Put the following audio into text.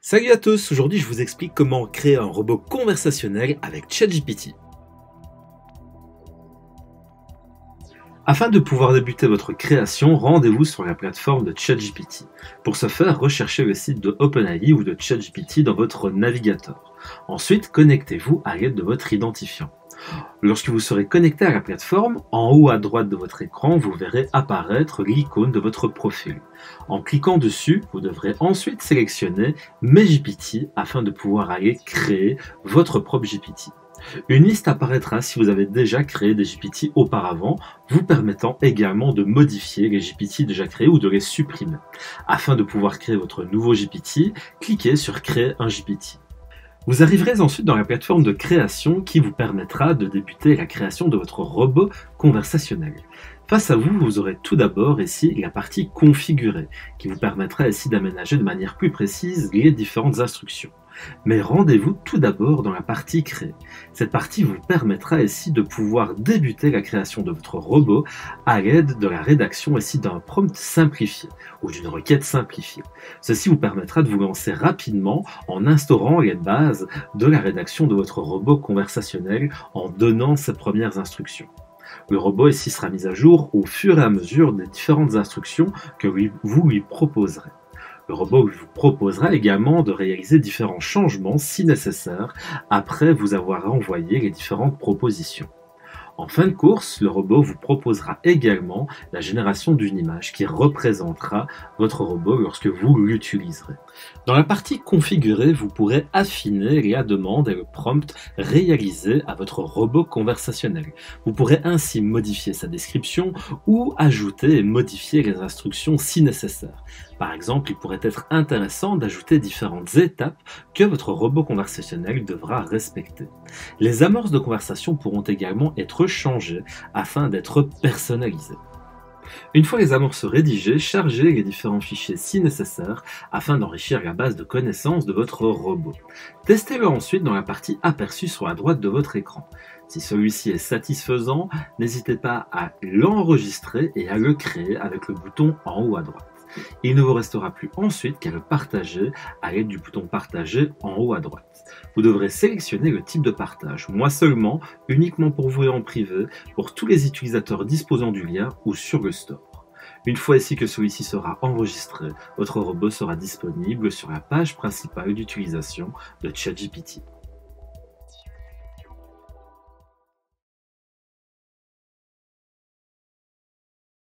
Salut à tous, aujourd'hui je vous explique comment créer un robot conversationnel avec ChatGPT. Afin de pouvoir débuter votre création, rendez-vous sur la plateforme de ChatGPT. Pour ce faire, recherchez le site de OpenAI ou de ChatGPT dans votre navigateur. Ensuite, connectez-vous à l'aide de votre identifiant. Lorsque vous serez connecté à la plateforme, en haut à droite de votre écran, vous verrez apparaître l'icône de votre profil. En cliquant dessus, vous devrez ensuite sélectionner Mes GPT afin de pouvoir aller créer votre propre GPT. Une liste apparaîtra si vous avez déjà créé des GPT auparavant, vous permettant également de modifier les GPT déjà créés ou de les supprimer. Afin de pouvoir créer votre nouveau GPT, cliquez sur Créer un GPT. Vous arriverez ensuite dans la plateforme de création qui vous permettra de débuter la création de votre robot conversationnel. Face à vous, vous aurez tout d'abord ici la partie configurer qui vous permettra ici d'aménager de manière plus précise les différentes instructions. Mais rendez-vous tout d'abord dans la partie créer. Cette partie vous permettra ici de pouvoir débuter la création de votre robot à l'aide de la rédaction ici d'un prompt simplifié ou d'une requête simplifiée. Ceci vous permettra de vous lancer rapidement en instaurant les bases de la rédaction de votre robot conversationnel en donnant ses premières instructions. Le robot ici sera mis à jour au fur et à mesure des différentes instructions que vous lui proposerez. Le robot vous proposera également de réaliser différents changements si nécessaire après vous avoir envoyé les différentes propositions. En fin de course, le robot vous proposera également la génération d'une image qui représentera votre robot lorsque vous l'utiliserez. Dans la partie configurer, vous pourrez affiner la demande et le prompt réalisé à votre robot conversationnel. Vous pourrez ainsi modifier sa description ou ajouter et modifier les instructions si nécessaire. Par exemple, il pourrait être intéressant d'ajouter différentes étapes que votre robot conversationnel devra respecter. Les amorces de conversation pourront également être changées afin d'être personnalisées. Une fois les amorces rédigées, chargez les différents fichiers si nécessaire afin d'enrichir la base de connaissances de votre robot. Testez-le ensuite dans la partie aperçue sur la droite de votre écran. Si celui-ci est satisfaisant, n'hésitez pas à l'enregistrer et à le créer avec le bouton en haut à droite. Il ne vous restera plus ensuite qu'à le partager à l'aide du bouton partager en haut à droite. Vous devrez sélectionner le type de partage, moi seulement, uniquement pour vous et en privé, pour tous les utilisateurs disposant du lien ou sur le store. Une fois ici que celui-ci sera enregistré, votre robot sera disponible sur la page principale d'utilisation de ChatGPT.